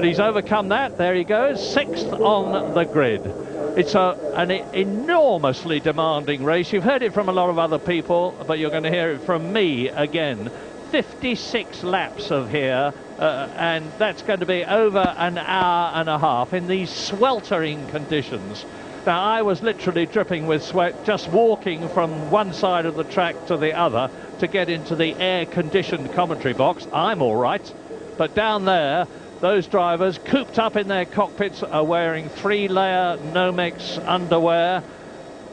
but he's overcome that. There he goes, 6th on the grid. It's an enormously demanding race. You've heard it from a lot of other people, but you're going to hear it from me again. 56 laps of here, and that's going to be over an hour and a half in these sweltering conditions. Now, I was literally dripping with sweat just walking from one side of the track to the other to get into the air-conditioned commentary box. I'm all right, but down there, those drivers cooped up in their cockpits are wearing 3-layer Nomex underwear,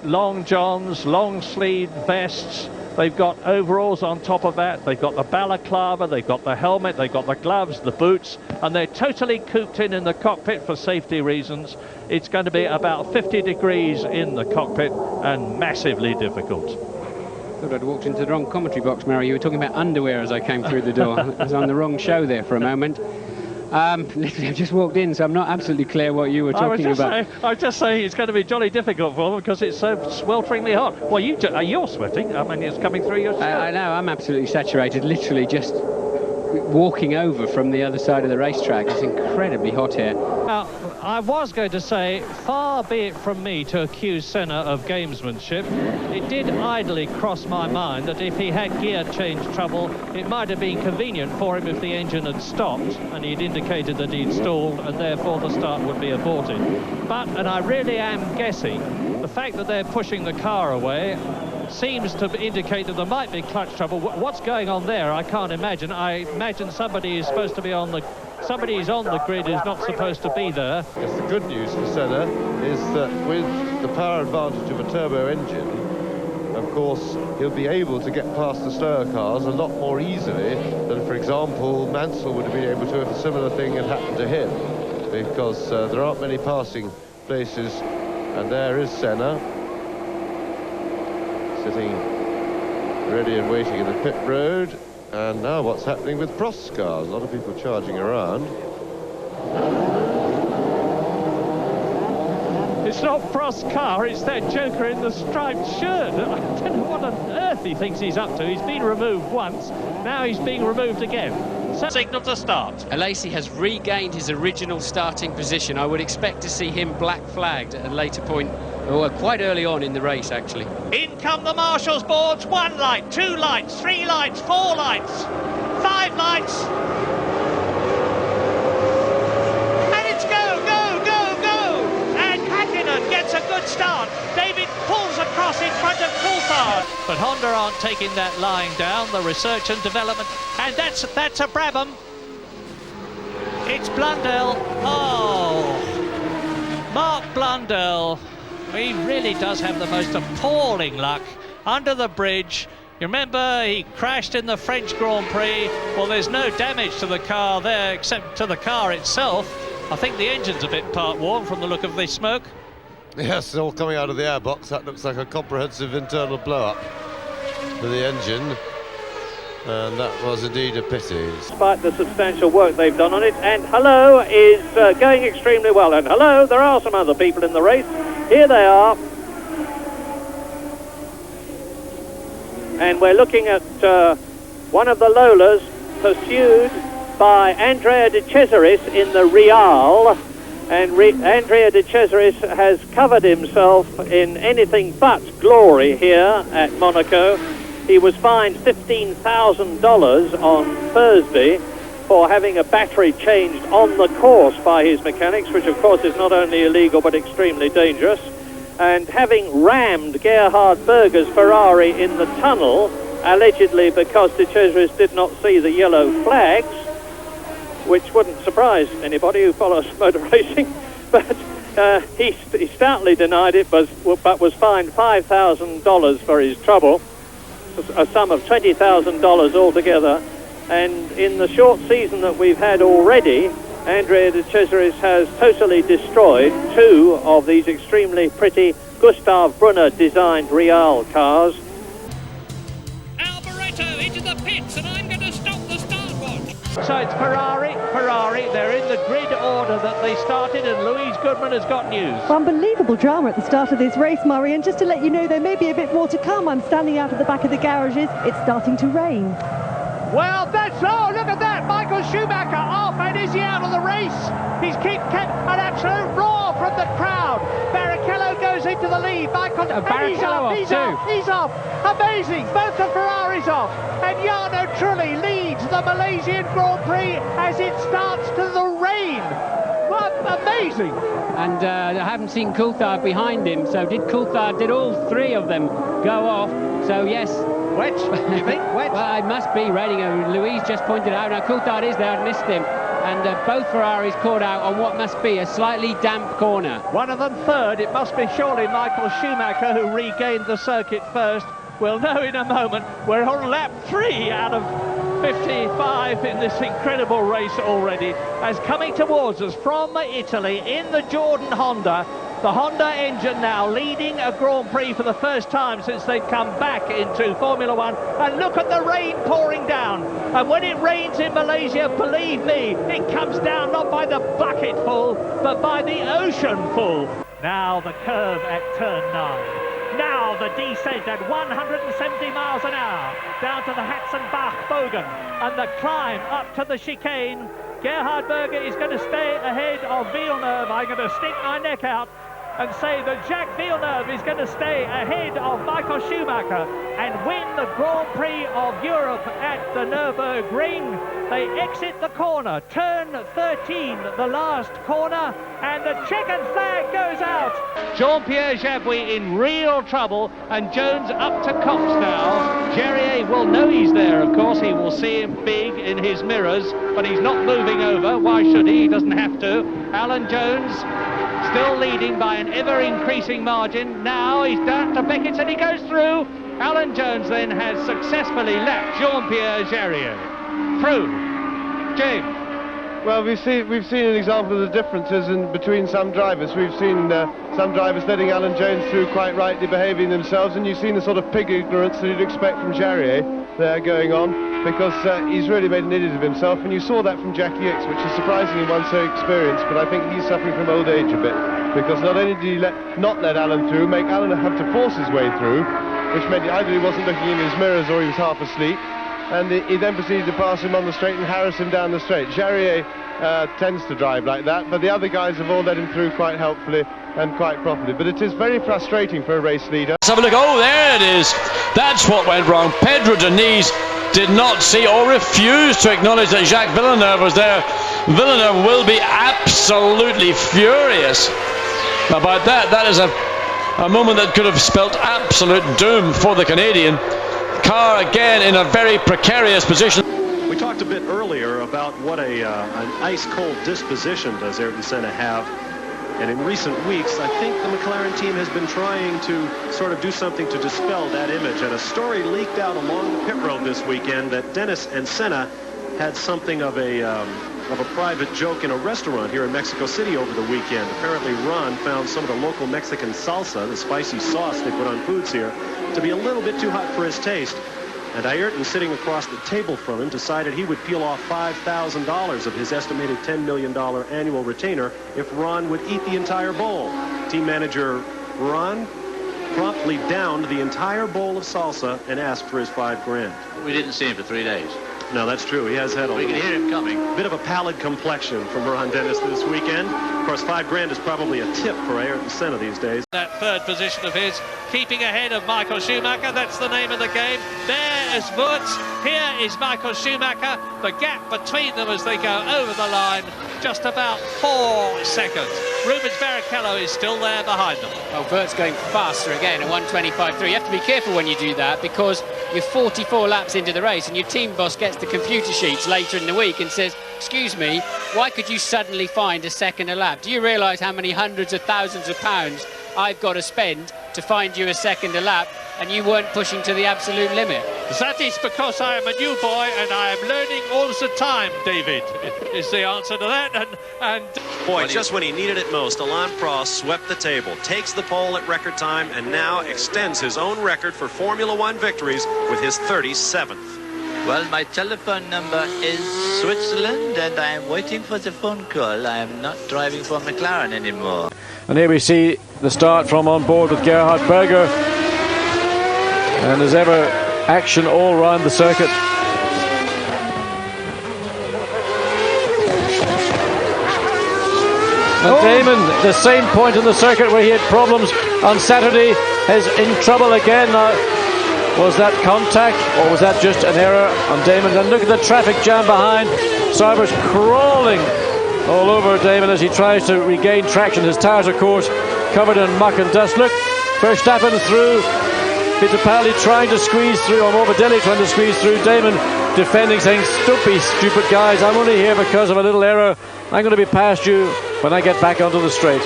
long johns, long-sleeved vests. They've got overalls on top of that. They've got the balaclava, they've got the helmet, they've got the gloves, the boots, and they're totally cooped in the cockpit for safety reasons. It's going to be about 50 degrees in the cockpit and massively difficult. I thought I'd walked into the wrong commentary box, Mary. You were talking about underwear as I came through the door. I was on the wrong show there for a moment. Literally, I've just walked in, so I'm not absolutely clear what you were talking about. I was just saying it's going to be jolly difficult for them because it's so swelteringly hot. Well, you're sweating. I mean, it's coming through your shirt. I know, I'm absolutely saturated. Literally just walking over from the other side of the racetrack. It's incredibly hot here. Now, I was going to say, far be it from me to accuse Senna of gamesmanship. It did idly cross my mind that if he had gear change trouble, it might have been convenient for him if the engine had stopped and he'd indicated that he'd stalled and therefore the start would be aborted. But, and I really am guessing, the fact that they're pushing the car away seems to indicate that there might be clutch trouble. What's going on there, I can't imagine. I imagine somebody is supposed to be on the... Somebody who's on the grid is not supposed to be there. Yes, the good news for Senna is that with the power advantage of a turbo engine, of course, he'll be able to get past the slower cars a lot more easily than, for example, Mansell would have been able to if a similar thing had happened to him, because there aren't many passing places, and there is Senna, sitting ready and waiting in the pit road. And now what's happening with Prost's car? A lot of people charging around. It's not Prost's car, it's that joker in the striped shirt. I don't know what on earth he thinks he's up to. He's been removed once, now he's being removed again. Signal to start. Alesi has regained his original starting position. I would expect to see him black flagged at a later point, or quite early on in the race, actually. In come the marshal's boards. 1 light, 2 lights, 3 lights, 4 lights, 5 lights. And it's go, go, go, go. And Hakkinen gets a good start. David pulls across in front of Coulthard. But Honda aren't taking that lying down. The research and development. And that's a Brabham. It's Blundell. Oh, Mark Blundell. He really does have the most appalling luck. Under the bridge. You remember he crashed in the French Grand Prix. Well, there's no damage to the car there except to the car itself. I think the engine's a bit part-worn from the look of the smoke. Yes, all coming out of the airbox. That looks like a comprehensive internal blow-up for the engine. And that was indeed a pity. Despite the substantial work they've done on it. And Hello is going extremely well. And Hello, there are some other people in the race. Here they are. And we're looking at one of the Lolas pursued by Andrea De Cesaris in the Real. And Andrea De Cesaris has covered himself in anything but glory here at Monaco. He was fined $15,000 on Thursday for having a battery changed on the course by his mechanics, which of course is not only illegal but extremely dangerous, and having rammed Gerhard Berger's Ferrari in the tunnel, allegedly because De Cesaris did not see the yellow flags, which wouldn't surprise anybody who follows motor racing, but he stoutly denied it, but was fined $5,000 for his trouble, a sum of $20,000 altogether. And in the short season that we've had already, Andrea De Cesaris has totally destroyed 2 of these extremely pretty Gustav Brunner designed Real cars. Alboreto into the pits, and I'm going to stop the start watch. So it's Ferrari, they're in the grid order that they started, and Louise Goodman has got news. Unbelievable drama at the start of this race, Murray, and just to let you know there may be a bit more to come. I'm standing out at the back of the garages. It's starting to rain. Well, that's, oh, look at that, Michael Schumacher off And is he out of the race? He's kept an absolute roar from the crowd. Barrichello goes into the lead. He's off. Amazing. Both the Ferraris off. And Jarno Trulli leads the Malaysian Grand Prix as it starts to the rain. Amazing. And I haven't seen Coulthard behind him, so did all three of them go off? So yes. Wet? You think wet? Well, it must be raining. Louise just pointed out. Now Coulthard is there, I missed him. And both Ferraris caught out on what must be a slightly damp corner. One of them third. It must be surely Michael Schumacher who regained the circuit first. We'll know in a moment. We're on lap 3 out of 55 in this incredible race already. As coming towards us from Italy in the Jordan Honda. The Honda engine now leading a Grand Prix for the first time since they've come back into Formula One. And look at the rain pouring down. And when it rains in Malaysia, believe me, it comes down not by the bucketful, but by the oceanful. Now the curve at turn 9. Now the descent at 170 miles an hour down to the Hatzenbach Bogen, and the climb up to the chicane. Gerhard Berger is going to stay ahead of Villeneuve. I'm going to stick my neck out and say that Jacques Villeneuve is going to stay ahead of Michael Schumacher and win the Grand Prix of Europe at the Nürburgring. They exit the corner, turn 13, the last corner, and the checkered flag goes out. Jean-Pierre Jabouille in real trouble, and Jones up to Cox now. Jerier will know he's there, of course. He will see him big in his mirrors, but he's not moving over. Why should he? He doesn't have to. Alan Jones still leading by an ever-increasing margin. Now he's down to Beckett and he goes through. Alan Jones then has successfully lapped Jean-Pierre Jarier through. James. Well, we've seen an example of the differences between some drivers. We've seen some drivers letting Alan Jones through, quite rightly behaving themselves, and you've seen the sort of pig ignorance that you'd expect from Jarier there going on, because he's really made an idiot of himself, and you saw that from Jackie Hicks, which is surprisingly one so experienced, but I think he's suffering from old age a bit, because not only did he not let Alan through, make Alan have to force his way through, which meant either he wasn't looking in his mirrors or he was half asleep, and he then proceeded to pass him on the straight and harass him down the straight. Jarier tends to drive like that, but the other guys have all let him through quite helpfully and quite properly. But it is very frustrating for a race leader. Let's have a look. Oh, there it is. That's what went wrong. Pedro Diniz did not see or refused to acknowledge that Jacques Villeneuve was there. Villeneuve will be absolutely furious about that. That is a moment that could have spelt absolute doom for the Canadian. Car again in a very precarious position. We talked a bit earlier about what an ice-cold disposition does Ayrton Senna have. And in recent weeks, I think the McLaren team has been trying to sort of do something to dispel that image. And a story leaked out along the pit road this weekend that Dennis and Senna had something of a private joke in a restaurant here in Mexico City over the weekend. Apparently Ron found some of the local Mexican salsa, the spicy sauce they put on foods here, to be a little bit too hot for his taste. And Ayrton, sitting across the table from him, decided he would peel off $5,000 of his estimated $10 million annual retainer if Ron would eat the entire bowl. Team manager Ron promptly downed the entire bowl of salsa and asked for his $5 grand. We didn't see him for 3 days. No, that's true. He has had we can hear him coming. Bit of a pallid complexion from Ron Dennis this weekend. Of course, $5 grand is probably a tip for Ayrton Senna these days. That third position of his, keeping ahead of Michael Schumacher. That's the name of the game. There is Wurz. Here is Michael Schumacher. The gap between them as they go over the line, just about 4 seconds. Rubens Barrichello is still there behind them. Well, Wurz going faster again at 1:25.3. You have to be careful when you do that, because you're 44 laps into the race and your team boss gets the computer sheets later in the week and says, excuse me, why could you suddenly find a second a lap? Do you realise how many hundreds of thousands of pounds I've got to spend to find you a second a lap, and you weren't pushing to the absolute limit? That is because I am a new boy and I am learning all the time, David, is the answer to that. And boy, just when he needed it most, Alain Prost swept the table, takes the pole at record time, and now extends his own record for Formula One victories with his 37th. Well, my telephone number is Switzerland, and I am waiting for the phone call. I am not driving for McLaren anymore. And here we see the start from on board with Gerhard Berger. And as ever, action all around the circuit. And Damon, the same point in the circuit where he had problems on Saturday, is in trouble again now. Was that contact, or was that just an error on Damon? And look at the traffic jam behind. Sauber's crawling all over Damon as he tries to regain traction. His tyres, of course, covered in muck and dust. Look, Verstappen through, Fittipaldi trying to squeeze through, or Morbidelli trying to squeeze through. Damon defending, saying, "Don't be stupid, guys. I'm only here because of a little error. I'm going to be past you when I get back onto the straight."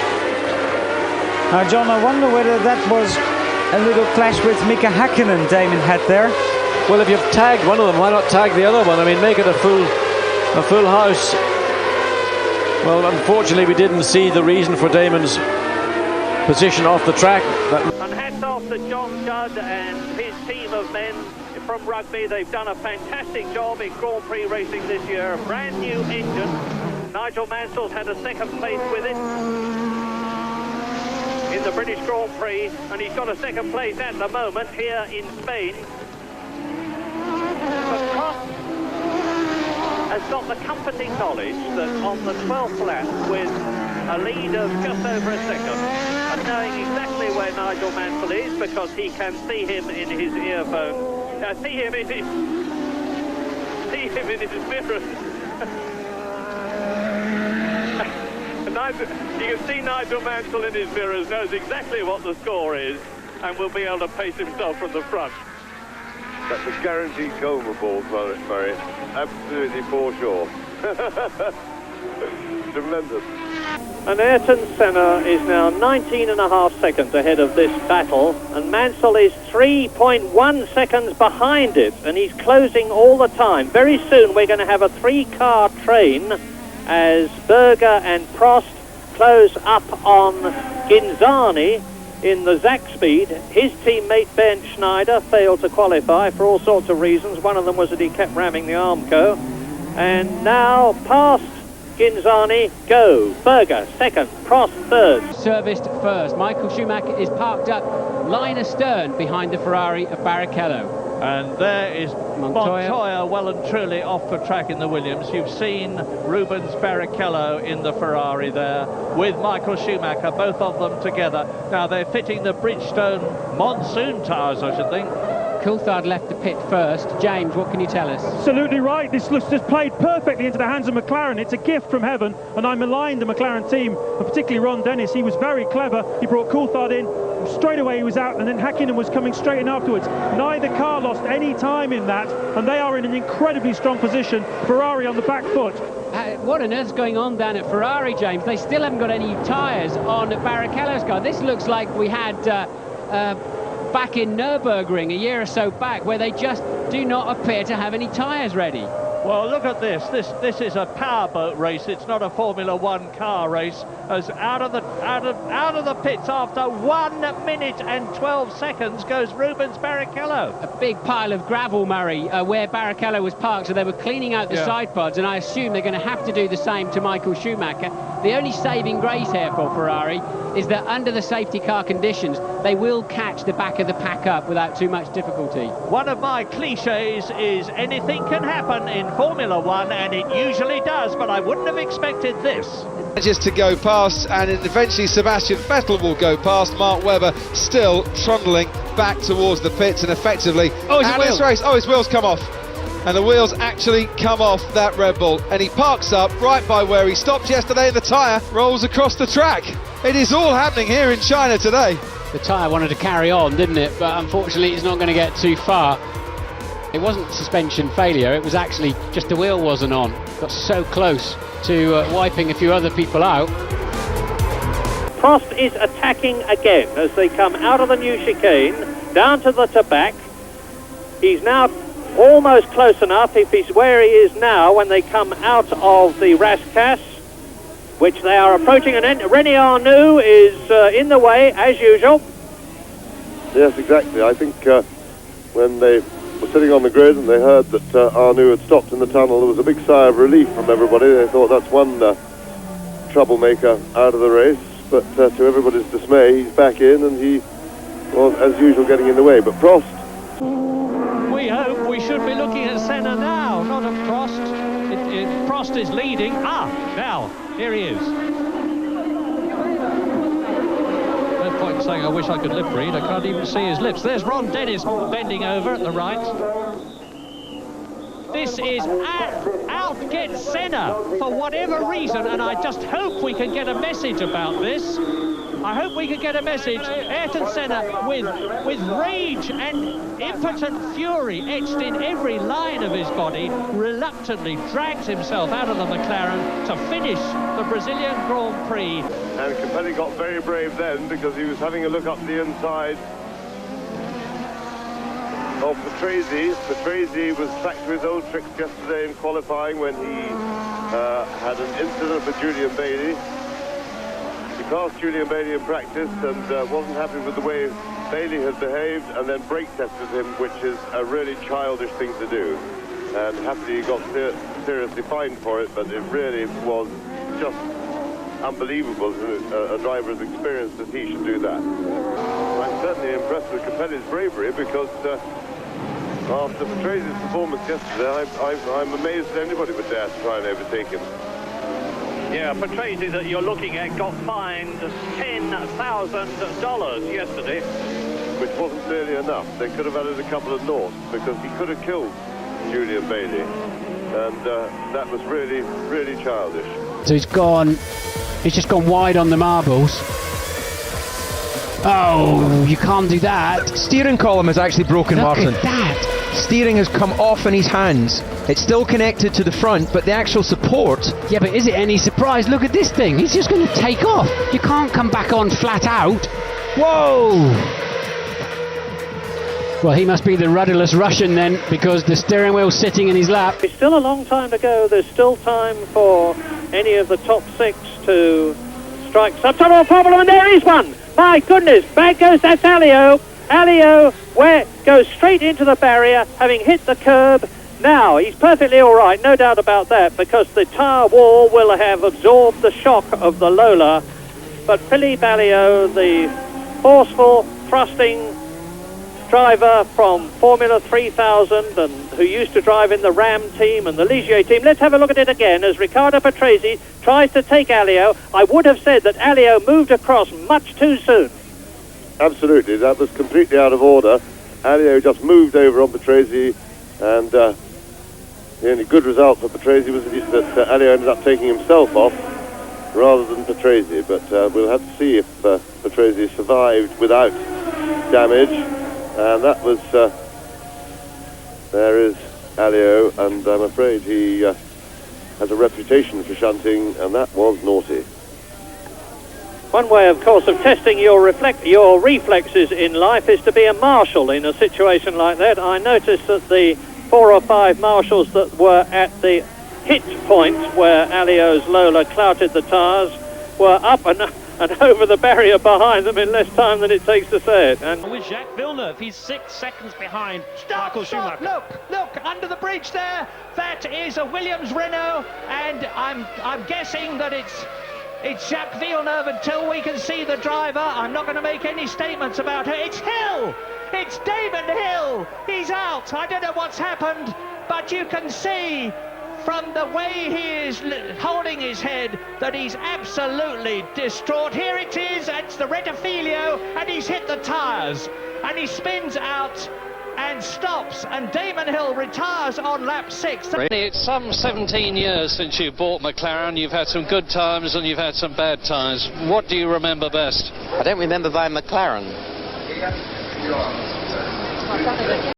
Now, John, I wonder whether that was a little clash with Mika Hakkinen Damon had there. Well, if you've tagged one of them, why not tag the other one? I mean, make it a full house. Well, unfortunately, we didn't see the reason for Damon's position off the track. And hats off to John Judd and his team of men from Rugby. They've done a fantastic job in Grand Prix racing this year. A brand new engine. Nigel Mansell's had a second place with it in the British Grand Prix, and he's got a second place at the moment here in Spain. But Croft has got the comforting knowledge that on the 12th lap, with a lead of just over a second, and knowing exactly where Nigel Mansell is, because he can see him in his earphone, see him in his mirrors. You can see Nigel Mansell in his mirrors, knows exactly what the score is, and will be able to pace himself from the front. That's a guaranteed goal report, Murray. Absolutely for sure. Tremendous. And Ayrton Senna is now 19.5 seconds ahead of this battle, and Mansell is 3.1 seconds behind it, and he's closing all the time. Very soon we're going to have a 3-car train as Berger and Prost close up on Ghinzani in the Zach Speed. His teammate Bernd Schneider failed to qualify for all sorts of reasons. One of them was that he kept ramming the Armco. And now past Ghinzani go. Berger second, Prost third. Serviced first. Michael Schumacher is parked up line astern behind the Ferrari of Barrichello. And there is Montoya well and truly off the track in the Williams. You've seen Rubens Barrichello in the Ferrari there with Michael Schumacher, both of them together. Now they're fitting the Bridgestone Monsoon tyres, I should think. Coulthard left the pit first. James, what can you tell us? Absolutely right. This looks just played perfectly into the hands of McLaren. It's a gift from heaven, and I maligned the McLaren team, and particularly Ron Dennis. He was very clever. He brought Coulthard in. Straight away he was out, and then Hakkinen was coming straight in afterwards. Neither car lost any time in that, and they are in an incredibly strong position. Ferrari on the back foot. What on earth's going on down at Ferrari, James? They still haven't got any tyres on Barrichello's car. This looks like we had back in Nürburgring a year or so back, where they just do not appear to have any tyres ready. Well, look at this. This is a powerboat race. It's not a Formula One car race. As out of the pits after 1 minute and 12 seconds goes Rubens Barrichello. A big pile of gravel, Murray, where Barrichello was parked, so they were cleaning out the side pods, and I assume they're going to have to do the same to Michael Schumacher. The only saving grace here for Ferrari is that under the safety car conditions, they will catch the back of the pack up without too much difficulty. One of my cliches is anything can happen in Formula One, and it usually does, but I wouldn't have expected this. Just to go past, and eventually Sebastian Vettel will go past. Mark Webber still trundling back towards the pits, and effectively this race, his wheels come off, and the wheels actually come off that Red Bull, and he parks up right by where he stopped yesterday, and the tyre rolls across the track. It is all happening here in China today. The tyre wanted to carry on, didn't it? But unfortunately it's not going to get too far. It wasn't suspension failure, it was actually just the wheel wasn't on. Got so close to wiping a few other people out. Prost is attacking again as they come out of the new chicane down to the back. He's now almost close enough if he's where he is now when they come out of the Rascasse, which they are approaching, and René Arnoux is in the way as usual. Yes, exactly. I think when they were sitting on the grid and they heard that Arnoux had stopped in the tunnel, there was a big sigh of relief from everybody. They thought that's one troublemaker out of the race, but to everybody's dismay, he's back in, and he was, as usual, getting in the way. But Prost... We hope we should be looking at Senna now, not at Prost. Prost is leading. Now, here he is. He's saying, I wish I could lip read. I can't even see his lips. There's Ron Dennis bending over at the right. This is out gets Senna for whatever reason, and I just hope we can get a message about this. I hope we can get a message. Ayrton Senna with rage and impotent fury etched in every line of his body, reluctantly drags himself out of the McLaren to finish the Brazilian Grand Prix. And Capelli got very brave then because he was having a look up the inside of Patrese. Patrese was back to his old tricks yesterday in qualifying when he had an incident with Julian Bailey. He passed Julian Bailey in practice and wasn't happy with the way Bailey had behaved, and then brake tested him, which is a really childish thing to do. And happily he got seriously fined for it, but it really was just unbelievable to a driver as experienced as he should do that. I'm certainly impressed with Capelli's bravery because after Patrese's performance yesterday, I'm amazed that anybody would dare to try and overtake him. Yeah, Patrese that you're looking at got fined $10,000 yesterday. Which wasn't nearly enough. They could have added a couple of noughts because he could have killed Julian Bailey. And that was really, really childish. So he's just gone wide on the marbles. Oh, you can't do that. Steering column is actually broken, Martin. Look at that. Steering has come off in his hands. It's still connected to the front, but the actual support... Yeah, but is it any surprise? Look at this thing. He's just going to take off. You can't come back on flat out. Whoa! Well, he must be the rudderless Russian then, because the steering wheel's sitting in his lap. It's still a long time to go. There's still time for any of the top six to strike some sort of problem, and there is one! My goodness, back goes that's Alio. Alio goes straight into the barrier, having hit the curb. Now, he's perfectly all right, no doubt about that, because the tyre wall will have absorbed the shock of the Lola. But Philippe Alliot, the forceful, thrusting driver from Formula 3000 and who used to drive in the Ram team and the Ligier team. Let's have a look at it again as Riccardo Patrese tries to take Alliot. I would have said that Alliot moved across much too soon. Absolutely, that was completely out of order. Alliot just moved over on Patrese, and the only good result for Patrese was that Alliot ended up taking himself off rather than Patrese, but we'll have to see if Patrese survived without damage. And that was, there is Alliot, and I'm afraid he has a reputation for shunting, and that was naughty. One way, of course, of testing your reflexes in life is to be a marshal in a situation like that. I noticed that the 4 or 5 marshals that were at the hit point where Alliot's Lola clouted the tyres were up and over the barrier behind them in less time than it takes to say it. And with Jacques Villeneuve, he's 6 seconds behind Michael Schumacher. Look, under the bridge there, that is a Williams Renault, and I'm guessing that it's Jacques Villeneuve until we can see the driver. I'm not going to make any statements about her. It's Hill! It's Damon Hill! He's out! I don't know what's happened, but you can see from the way he is holding his head that he's absolutely distraught. Here it is, it's the Rettifilio, and he's hit the tyres, and he spins out and stops, and Damon Hill retires on lap 6. It's some 17 years since you bought McLaren. You've had some good times and you've had some bad times. What do you remember best? I don't remember buying McLaren.